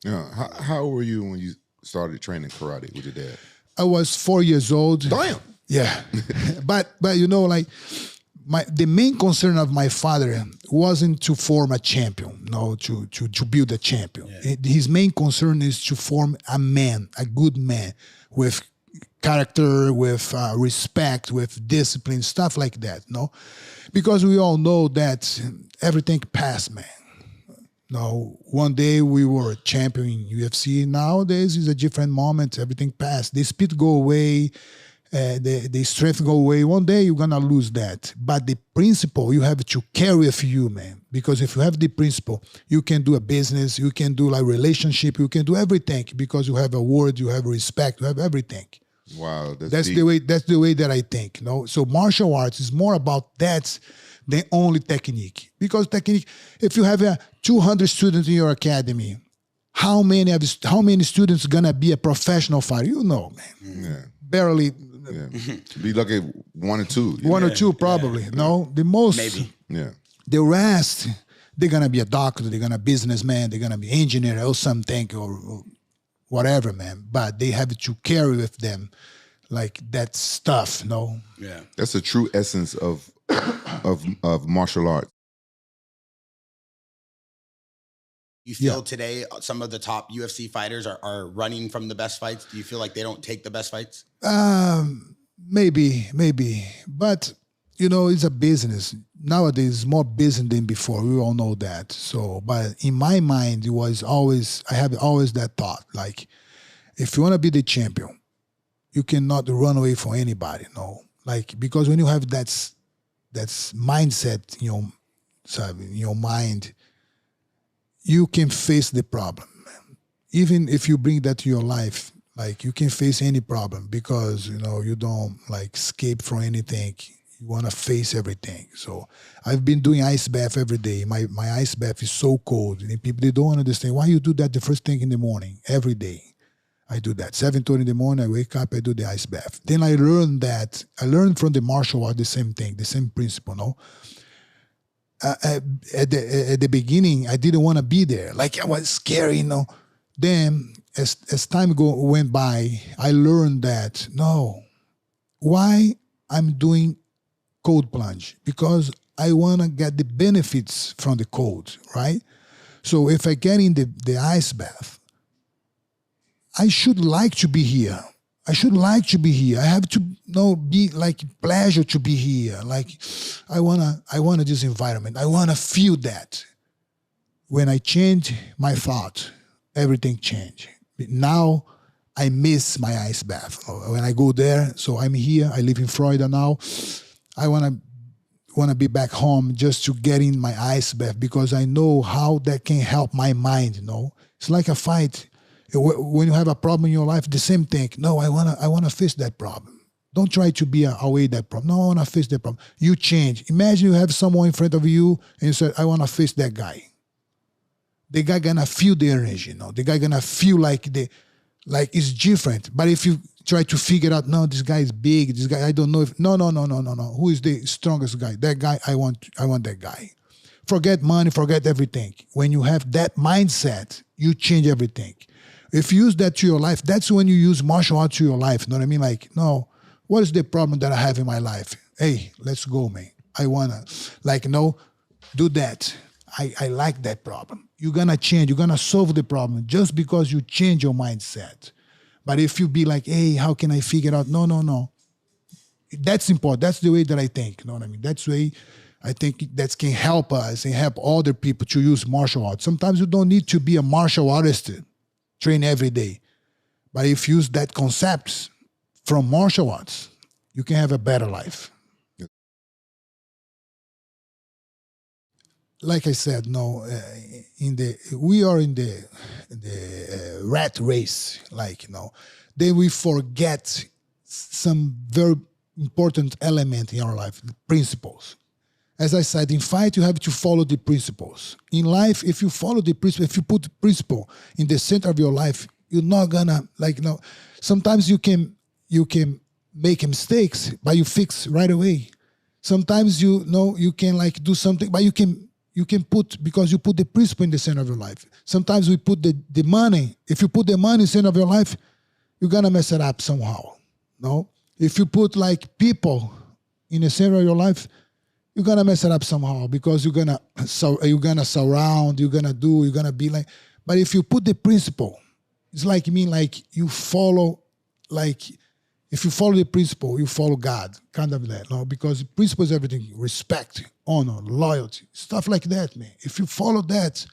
Yeah. How old were you when you started training karate with your dad? I was 4 years old. Damn. Yeah, but you know, like the main concern of my father wasn't to form a champion, no, to build a champion. Yeah. His main concern is to form a man, a good man with character, with respect, with discipline, stuff like that. No, because we all know that everything passed, man. No, one day we were a champion in UFC. Nowadays is a different moment. Everything passed. The speed go away. The strength go away. One day you're gonna lose that. But the principle you have to carry with you, man. Because if you have the principle, you can do a business, you can do like relationship, you can do everything because you have a word, you have respect, you have everything. Wow, that's the way. That's the way that I think. No, so martial arts is more about that than only technique. Because technique, if you have 200 students in your academy, how many students gonna be a professional fighter? You know, man. Yeah. Barely. Yeah. Be lucky at 1 or 2. One or two, probably. No, the most. Maybe. Yeah. The rest, they're gonna be a doctor, they're gonna be a businessman, they're gonna be engineer or something or whatever, man. But they have to carry with them like that stuff. No. Yeah. That's the true essence of martial arts. You feel today some of the top UFC fighters are running from the best fights? Do you feel like they don't take the best fights? Maybe. But, you know, it's a business. Nowadays, it's more business than before. We all know that. So, but in my mind, I have always that thought. Like, if you want to be the champion, you cannot run away from anybody, no? Like, because when you have that mindset in your mind, you can face the problem. Even if you bring that to your life, like you can face any problem because, you know, you don't like escape from anything. You want to face everything. So I've been doing ice bath every day. My ice bath is so cold. And people, they don't understand why you do that the first thing in the morning, every day. I do that. 7:30 in the morning, I wake up, I do the ice bath. Then I learned from the martial art the same thing, the same principle, no? At the beginning, I didn't want to be there. Like, I was scary, you know. Then, as time went by, I learned that, no, why I'm doing cold plunge? Because I want to get the benefits from the cold, right? So if I get in the ice bath, I should like to be here. I have to be like pleasure to be here. Like I wanna this environment. I wanna feel that. When I change my thought, everything changed. Now I miss my ice bath. When I go there, so I'm here. I live in Florida now. I wanna be back home just to get in my ice bath because I know how that can help my mind. You know, it's like a fight. When you have a problem in your life, the same thing. No, I wanna face that problem. Don't try to be away that problem. No, I wanna face that problem. You change. Imagine you have someone in front of you and you say, I wanna face that guy. The guy gonna feel the energy, you know. The guy gonna feel like it's different. But if you try to figure out, no, this guy is big. This guy, I don't know if no. Who is the strongest guy? That guy. I want that guy. Forget money. Forget everything. When you have that mindset, you change everything. If you use that to your life, that's when you use martial arts to your life. You know what I mean? Like, no, what is the problem that I have in my life? Hey, let's go, man. I wanna, do that. I like that problem. You're gonna change. You're gonna solve the problem just because you change your mindset. But if you be like, hey, how can I figure out? No. That's important. That's the way that I think. You know what I mean? That's the way I think that can help us and help other people to use martial arts. Sometimes you don't need to be a martial artist. Train every day. But if you use that concept from martial arts, you can have a better life. Like I said, we are in the rat race, then we forget some very important element in our life, the principles. As I said, in fight, you have to follow the principles. In life, if you follow the principle, if you put the principle in the center of your life, you're not gonna, sometimes you can make mistakes, but you fix right away. Sometimes you can do something, but you can you can put, because you put the principle in the center of your life. Sometimes we put the money. If you put the money in the center of your life, you're going to mess it up somehow. No? If you put like people in the center of your life, you're going to mess it up somehow, because you're going to surround, you're going to be like, but if you put the principle, it's like you follow, like, if you follow the principle, you follow God, kind of that, no? Because principle is everything: respect, honor, loyalty, stuff like that, man. If you follow that,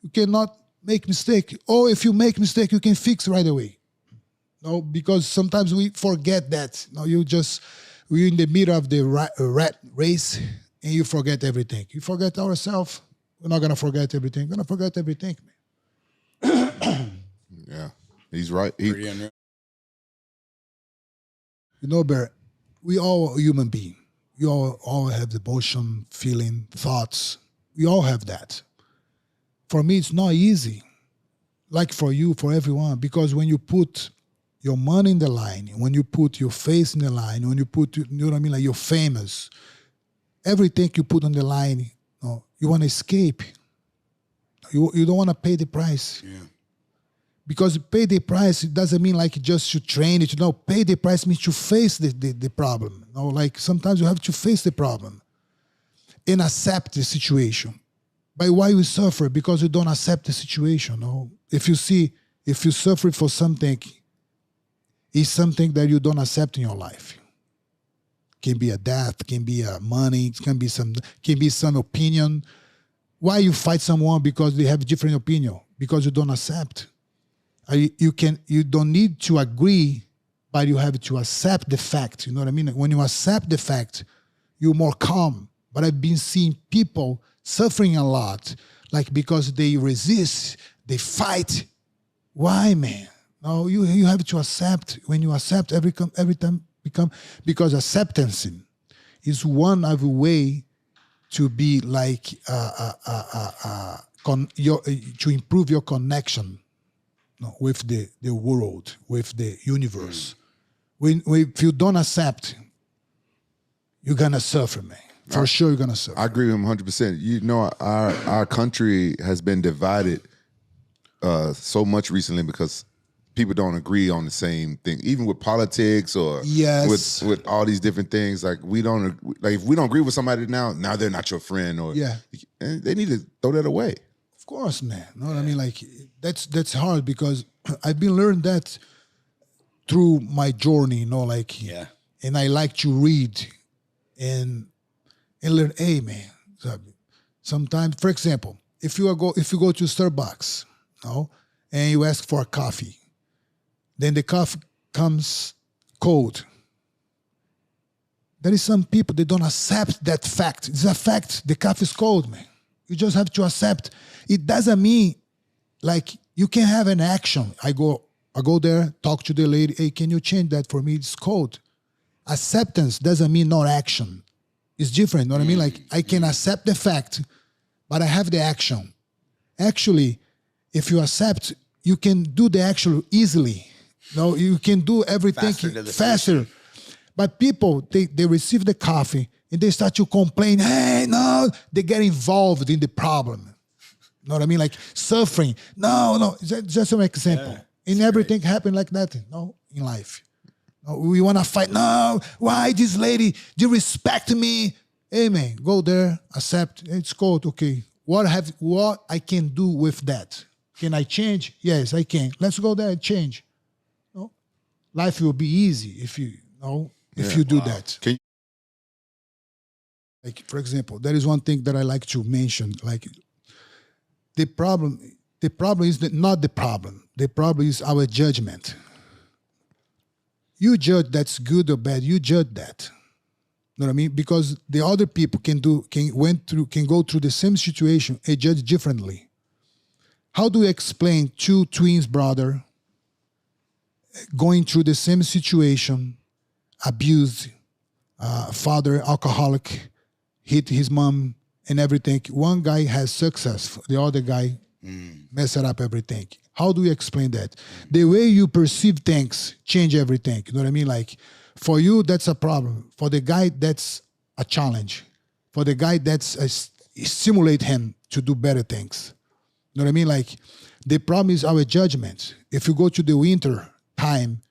you cannot make mistake. Or if you make mistake, you can fix right away. No, because sometimes we forget that. No, we're in the middle of the rat race, and you forget everything. You forget ourselves. We're not gonna forget everything. We're gonna forget everything, man. Yeah, he's right. Pretty You know, Barrett, we all are human beings. We all have emotion, feeling, thoughts. We all have that. For me, it's not easy, like for you, for everyone, because when you put your money in the line, when you put your face in the line, when you put, you know what I mean, like you're famous, everything you put on the line, you want to escape. You don't want to pay the price. Yeah. Because pay the price, it doesn't mean like just to train it. No, pay the price means to face the problem. No, like sometimes you have to face the problem and accept the situation. But why you suffer? Because you don't accept the situation. No, if you suffer for something, it's something that you don't accept in your life. Can be a death, can be a money, can be some opinion. Why you fight someone? Because they have different opinion. Because you don't accept. You don't need to agree, but you have to accept the fact. You know what I mean? When you accept the fact, you're more calm. But I've been seeing people suffering a lot, like because they resist, they fight. Why, man? No, you have to accept. When you accept, every time because acceptance is one of the way to be like to improve your connection with the world, with the universe. If you don't accept, you're gonna suffer, man. For sure, you're gonna suffer. I agree with him 100%. You know, our country has been divided so much recently because people don't agree on the same thing, even with politics or with all these different things. Like if we don't agree with somebody now they're not your friend, or and they need to throw that away. Of course, man. You know what I mean? Like that's hard because I've been learning that through my journey, you know, like and I like to read and learn. Hey, man. Sometimes, for example, if you go to Starbucks, and you ask for a coffee, then the coffee comes cold. There is some people, they don't accept that fact. It's a fact. The coffee is cold, man. You just have to accept. It doesn't mean like you can have an action. I go there, talk to the lady. Hey, can you change that for me? It's cold. Acceptance doesn't mean no action. It's different. You know what I mean? Like I can accept the fact, but I have the action. Actually, if you accept, you can do the action easily. No, you can do everything faster. But people, they receive the coffee and they start to complain. Hey, no, they get involved in the problem. You know what I mean? Like suffering. No, just an example. And everything happened like that, in life. No, we want to fight. No, why this lady? Do you respect me? Hey, man, go there, accept. It's cold, okay. What I can do with that? Can I change? Yes, I can. Let's go there and change. No, life will be easy if you do that. Like, for example, there is one thing that I like to mention. Like, the problem is not the problem. The problem is our judgment. You judge that's good or bad. You judge that. You know what I mean? Because the other people can go through the same situation and judge differently. How do you explain two twins brother going through the same situation, abused, father alcoholic, hit his mom and everything? One guy has success, the other guy messed up everything. How do you explain that? The way you perceive things change everything. You know what I mean? Like, for you, that's a problem. For the guy, that's a challenge. For the guy, that's stimulate him to do better things. You know what I mean? Like, the problem is our judgment. If you go to the winter time,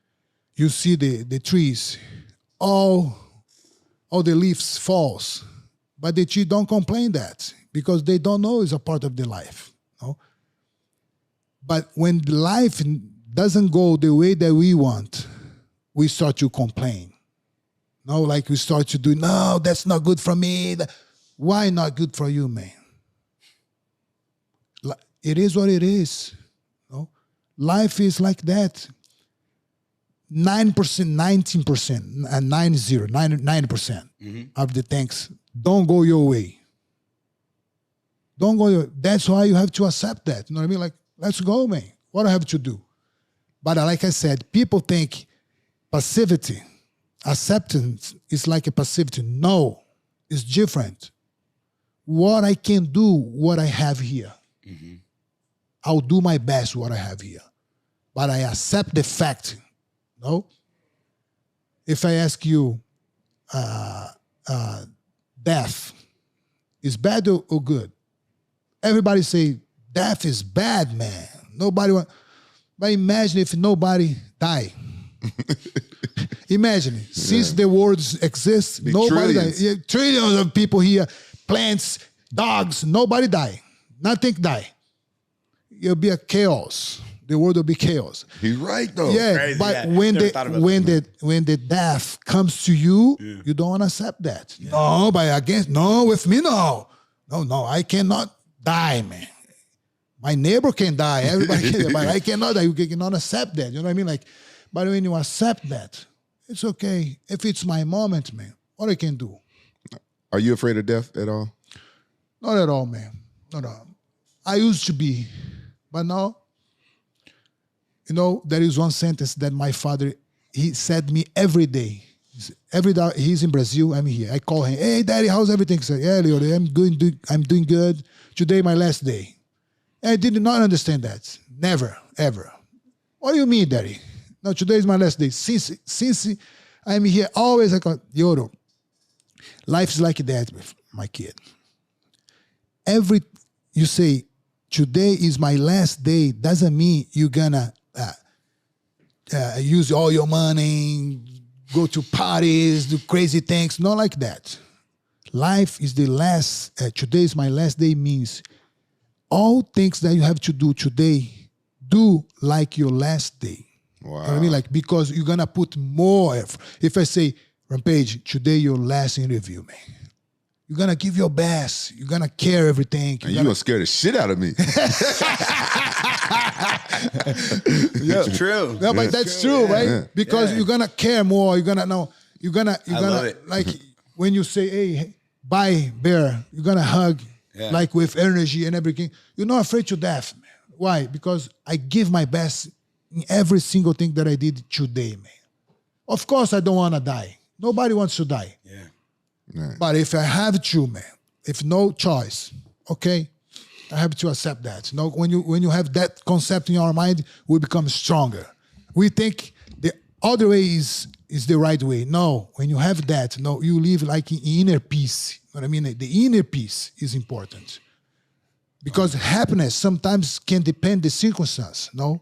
you see the trees, all the leaves falls, but the tree don't complain that because they don't know it's a part of their life. You know? But when life doesn't go the way that we want, we start to complain. No, like we start to do, no, that's not good for me. Why not good for you, man? It is what it is. No? Life is like that. 9%, 19%, and 9% of the things don't go your way. Don't go your way. That's why you have to accept that. You know what I mean? Like, let's go, man. What do I have to do? But like I said, people think passivity, acceptance is like a passivity. No, it's different. What I can do, what I have here. Mm-hmm. I'll do my best what I have here. But I accept the fact. No? If I ask you, death is bad or good? Everybody say, death is bad, man. Nobody want. But imagine if nobody die. Imagine it. Since the world exists, nobody die. Yeah, trillions of people here, plants, dogs, nobody die. Nothing die. It'll be a chaos. The world will be chaos. He's right though. Yeah, crazy. but Yeah. when the death comes to you, you don't want to accept that. Yeah. No, but no, with me, no, I cannot die, man. My neighbor can die. Everybody can die, but I cannot die. You cannot accept that. You know what I mean? Like, but when you accept that, it's okay. If it's my moment, man, what I can do. Are you afraid of death at all? Not at all, man. Not at all. I used to be, but now. You know, there is one sentence that my father, he said to me every day. Every day, he's in Brazil, I'm here. I call him, hey, Daddy, how's everything? He said, yeah, Lyoto, I'm doing good. Today, my last day. And I did not understand that. Never, ever. What do you mean, Daddy? No, today is my last day. Since I'm here, always I go, Lyoto, life is like that with my kid. You say, today is my last day, doesn't mean you're gonna use all your money, go to parties, do crazy things. Not like that. Life is the last, today is my last day means all things that you have to do today, do like your last day. Wow. You know what I mean? Like, because you're going to put more effort. If I say, Rampage, today your last interview, man. You're going to give your best. You're going to care everything. You're going to scare the shit out of me. Yeah, true. No, but that's true, right? Yeah. Because you're going to care more. You're going to know. You're going to, like, when you say, hey, bye, bear, you're going to hug, like with energy and everything. You're not afraid to death, man. Why? Because I give my best in every single thing that I did today, man. Of course, I don't want to die. Nobody wants to die. Yeah. Right. But if I have to, man, if no choice, okay, I have to accept that. No, when you have that concept in your mind, we become stronger. We think the other way is the right way. No, when you have that, no, you live like in inner peace. You know what I mean? The inner peace is important. Because happiness sometimes can depend the circumstance, no?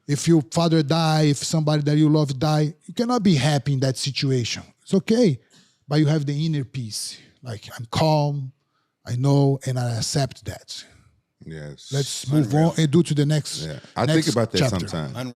If your father die, if somebody that you love die, you cannot be happy in that situation. It's okay, but you have the inner peace. Like, I'm calm, I know, and I accept that. Yes. Let's move on and do to the next. Yeah. I next think about that chapter. sometimes.